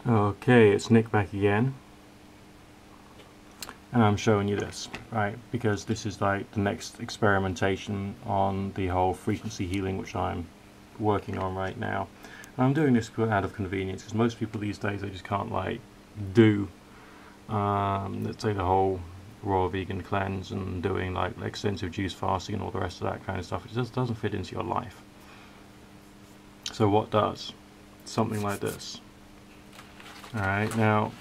Okay, it's Nick back again, and I'm showing you this, right, because this is like the next experimentation on the whole frequency healing which I'm working on right now. And I'm doing this out of convenience because most people these days, they just can't like do let's say the whole raw vegan cleanse and doing like extensive juice fasting and all the rest of that kind of stuff. It just doesn't fit into your life. So what does? Something like this. Alright, now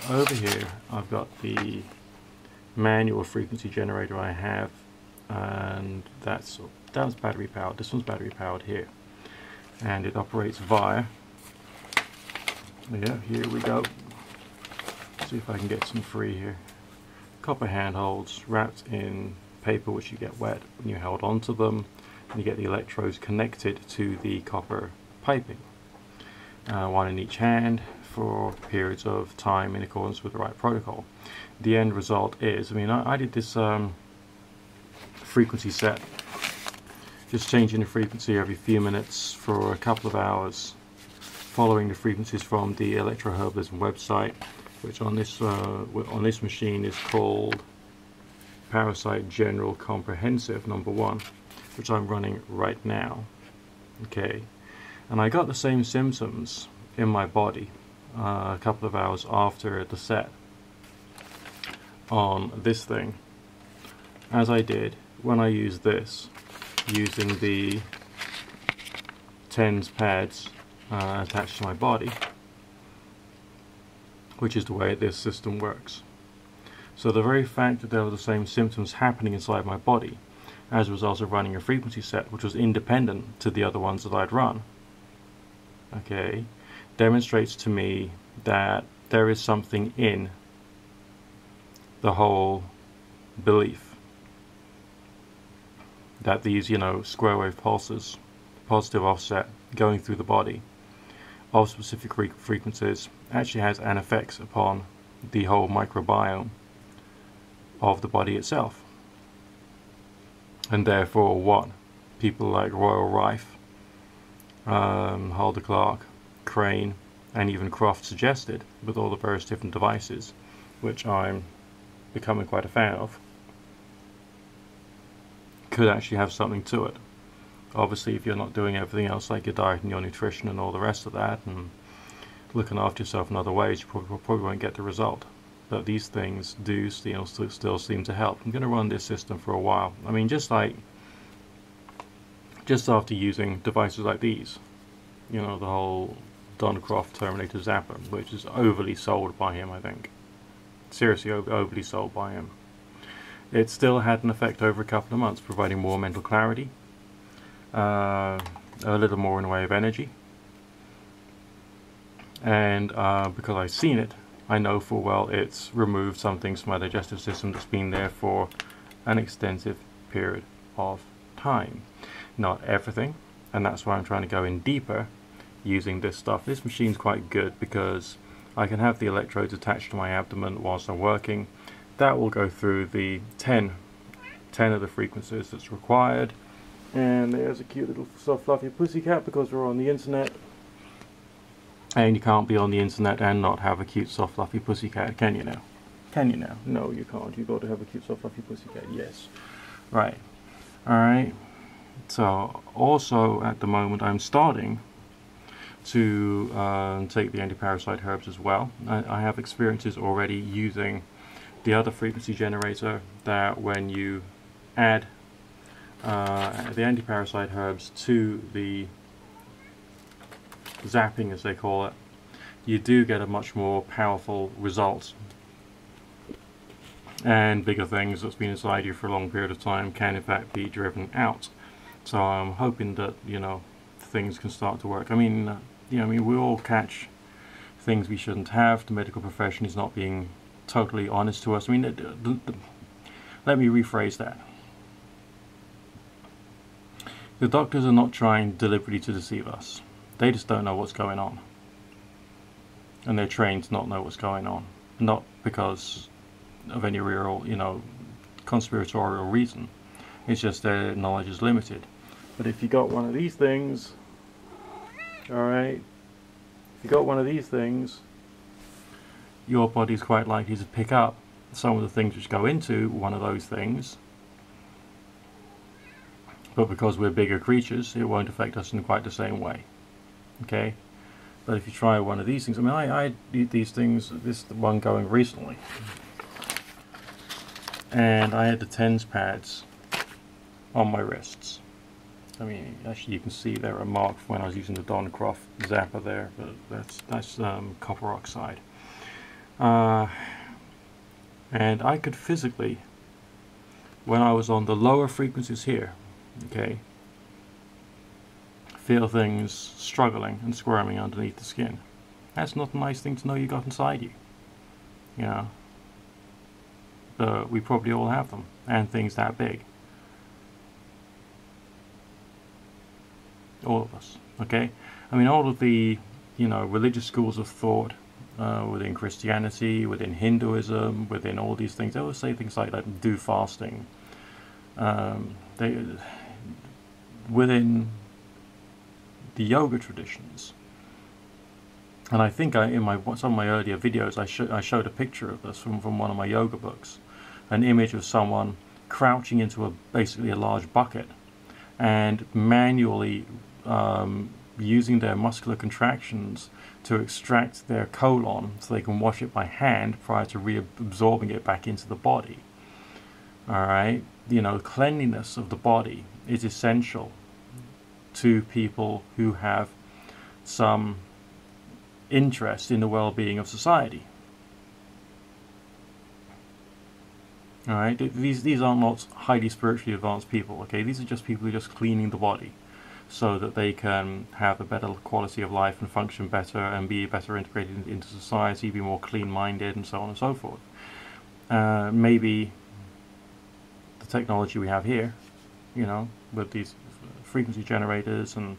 over here I've got the manual frequency generator I have, and that was battery powered. This one's battery powered here, and it operates via, yeah, here we go. See if I can get some free here. Copper handholds wrapped in paper which you get wet when you held onto them, and you get the electrodes connected to the copper piping. One in each hand for periods of time in accordance with the right protocol. The end result is, I did this frequency set, just changing the frequency every few minutes for a couple of hours, following the frequencies from the electroherbalism website, which on this machine is called Parasite General Comprehensive #1, which I'm running right now. Okay. And I got the same symptoms in my body a couple of hours after the set on this thing as I did when I used this, using the TENS pads attached to my body, which is the way this system works. So the very fact that there were the same symptoms happening inside my body as a result of running a frequency set which was independent to the other ones that I'd run, okay, demonstrates to me that there is something in the whole belief that these, square wave pulses, positive offset going through the body of specific frequencies actually has an effect upon the whole microbiome of the body itself. And therefore what people like Royal Rife, Halder Clark, Crane, and even Croft suggested, with all the various different devices, which I'm becoming quite a fan of, could actually have something to it. Obviously, if you're not doing everything else like your diet and your nutrition and all the rest of that, and looking after yourself in other ways, you probably won't get the result. But these things do still seem to help. I'm going to run this system for a while. Just after using devices like these, the whole Don Croft Terminator Zapper, which is overly sold by him, I think. Seriously, overly sold by him. It still had an effect over a couple of months, providing more mental clarity, a little more in the way of energy, and because I've seen it, I know full well it's removed some things from my digestive system that's been there for an extensive period of time. Not everything, and that's why I'm trying to go in deeper using this stuff. This machine's quite good because I can have the electrodes attached to my abdomen whilst I'm working. That will go through the 10 of the frequencies that's required. And there's a cute little soft fluffy pussycat, because we're on the internet. And you can't be on the internet and not have a cute soft fluffy pussycat, can you now? Can you now? No, you can't. You've got to have a cute soft fluffy pussycat, yes. Right. Alright. So, also at the moment I'm starting to take the anti-parasite herbs as well. I have experiences already using the other frequency generator, that when you add the anti-parasite herbs to the zapping, as they call it, you do get a much more powerful result, and bigger things that's been inside you for a long period of time can in fact be driven out. So I'm hoping that things can start to work. We all catch things we shouldn't have. The medical profession is not being totally honest to us. Let me rephrase that. The doctors are not trying deliberately to deceive us. They just don't know what's going on. And they're trained to not know what's going on. Not because of any real, conspiratorial reason. It's just their knowledge is limited. But if you got one of these things, alright, If you've got one of these things, your body's quite likely to pick up some of the things which go into one of those things, but because we're bigger creatures, it won't affect us in quite the same way. Okay? But if you try one of these things, I mean, I eat these things, this is the one going recently, and I had the TENS pads on my wrists. I mean, actually you can see there a mark when I was using the Don Croft zapper there, but that's copper oxide. And I could physically, when I was on the lower frequencies here, okay, feel things struggling and squirming underneath the skin. That's not a nice thing to know you got inside you. You know, but we probably all have them, and things that big. All of us, okay? I mean, all of the, you know, religious schools of thought within Christianity, within Hinduism, within all these things, they always say things like that, do fasting. Within the yoga traditions, and I think in some of my earlier videos I showed a picture of this from one of my yoga books, an image of someone crouching into basically a large bucket and manually using their muscular contractions to extract their colon so they can wash it by hand prior to reabsorbing it back into the body. Alright, you know, cleanliness of the body is essential to people who have some interest in the well-being of society. Alright, these are not highly spiritually advanced people, okay? These are just people who are just cleaning the body so that they can have a better quality of life and function better and be better integrated into society, be more clean-minded, and so on and so forth. Maybe the technology we have here, you know, with these frequency generators and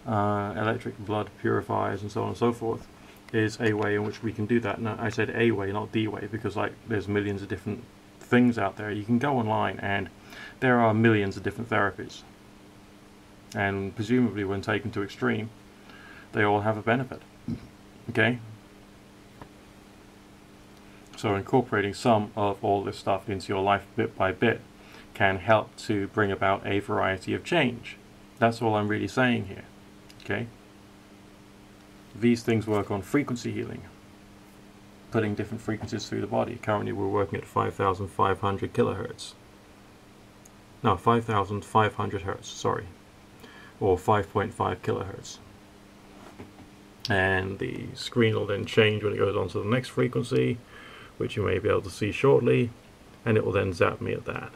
electric blood purifiers and so on and so forth, is a way in which we can do that. Now, I said a way, not the way, because like there's millions of different things out there. You can go online and there are millions of different therapies, and presumably when taken to extreme they all have a benefit. Okay, so incorporating some of all this stuff into your life bit by bit can help to bring about a variety of change. That's all I'm really saying here. Okay, these things work on frequency healing, putting different frequencies through the body. Currently we're working at 5,500 kilohertz. No, 5,500 hertz, sorry, or 5.5 kilohertz. And the screen will then change when it goes on to the next frequency, which you may be able to see shortly, and it will then zap me at that.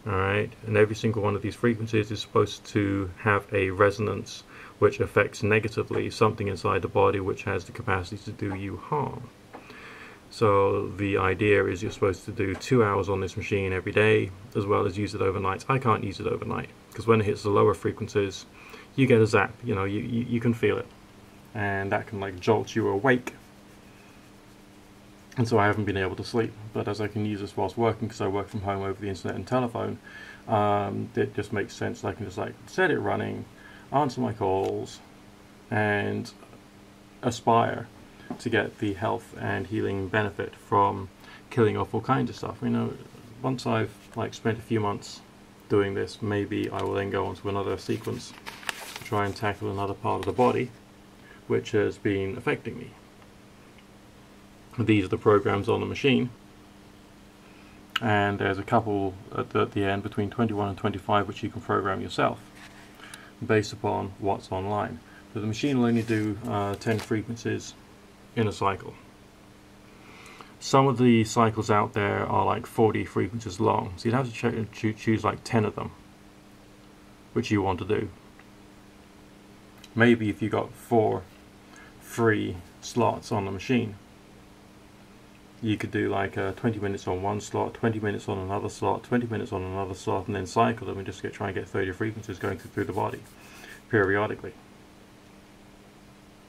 Alright, and every single one of these frequencies is supposed to have a resonance which affects negatively something inside the body which has the capacity to do you harm. So the idea is you're supposed to do 2 hours on this machine every day, as well as use it overnight. I can't use it overnight, because when it hits the lower frequencies, you get a zap, you know, you can feel it. And that can like jolt you awake. And so I haven't been able to sleep, but as I can use this whilst working, because I work from home over the internet and telephone, it just makes sense. I can just like set it running, answer my calls, and aspire to get the health and healing benefit from killing off all kinds of stuff. You know, once I've like spent a few months doing this, maybe I will then go on to another sequence to try and tackle another part of the body which has been affecting me. These are the programs on the machine, and there's a couple at the end between 21 and 25 which you can program yourself based upon what's online. But the machine will only do 10 frequencies in a cycle. Some of the cycles out there are like 40 frequencies long, so you'd have to choose like 10 of them which you want to do. Maybe if you got 4 free slots on the machine, you could do like 20 minutes on one slot, 20 minutes on another slot, 20 minutes on another slot, and then cycle them and just try and get 30 frequencies going through the body periodically.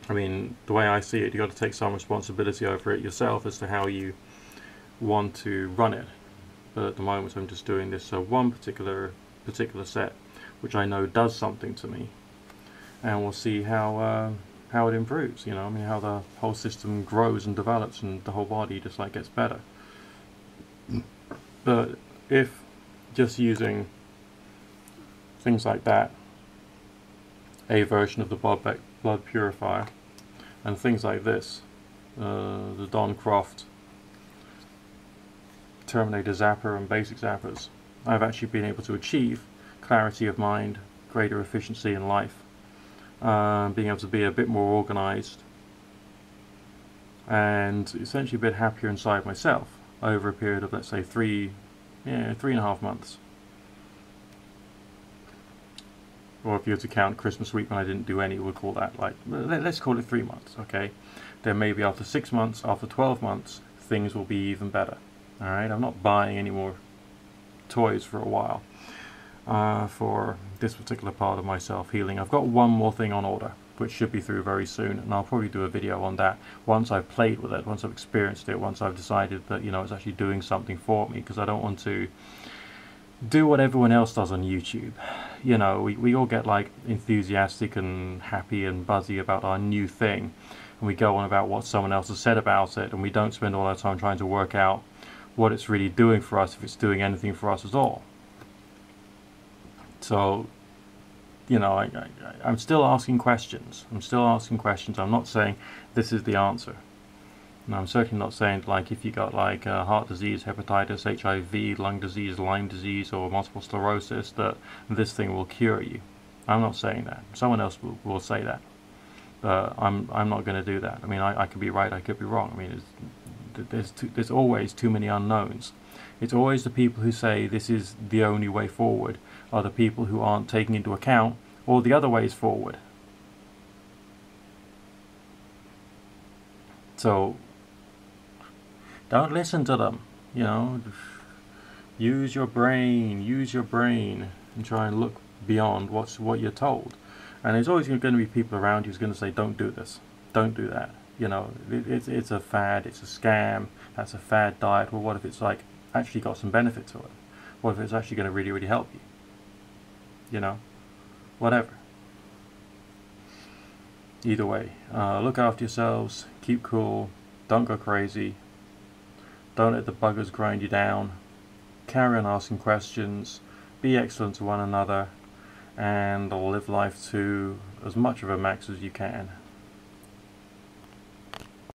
I mean, the way I see it, you've got to take some responsibility over it yourself as to how you want to run it. But at the moment I'm just doing this one particular set which I know does something to me, and we'll see how how it improves, you know, I mean, how the whole system grows and develops and the whole body just like gets better. But if just using things like that, a version of the blood purifier, and things like this, the Don Croft Terminator Zapper and basic zappers, I've actually been able to achieve clarity of mind, greater efficiency in life, being able to be a bit more organized, and essentially a bit happier inside myself over a period of, let's say, 3.5 months. Or if you were to count Christmas week when I didn't do any, we'll call that, like, let's call it 3 months, okay? Then maybe after 6 months, after 12 months, things will be even better. Alright, I'm not buying any more toys for a while for this particular part of my self-healing. I've got one more thing on order, which should be through very soon, and I'll probably do a video on that once I've played with it, once I've experienced it, once I've decided that, you know, it's actually doing something for me, because I don't want to do what everyone else does on YouTube. You know, we all get like enthusiastic and happy and buzzy about our new thing, and we go on about what someone else has said about it, and we don't spend all our time trying to work out what it's really doing for us, if it's doing anything for us at all. So, you know, I'm still asking questions. I'm still asking questions. I'm not saying this is the answer. And I'm certainly not saying, like, if you got like heart disease, hepatitis, HIV, lung disease, Lyme disease, or multiple sclerosis, that this thing will cure you. I'm not saying that. Someone else will say that. I'm not going to do that. I mean, I could be right, I could be wrong. I mean, there's always too many unknowns. It's always the people who say this is the only way forward are the people who aren't taking into account all the other ways forward. So don't listen to them, you know. Use your brain, and try and look beyond what you're told. And there's always going to be people around you who's going to say, don't do this, don't do that. You know, it's a fad, it's a scam, that's a fad diet. Well, what if it's like actually got some benefit to it? What if it's actually going to really, really help you? You know, whatever. Either way, look after yourselves, keep cool, don't go crazy, don't let the buggers grind you down, carry on asking questions, be excellent to one another, and live life to as much of a max as you can.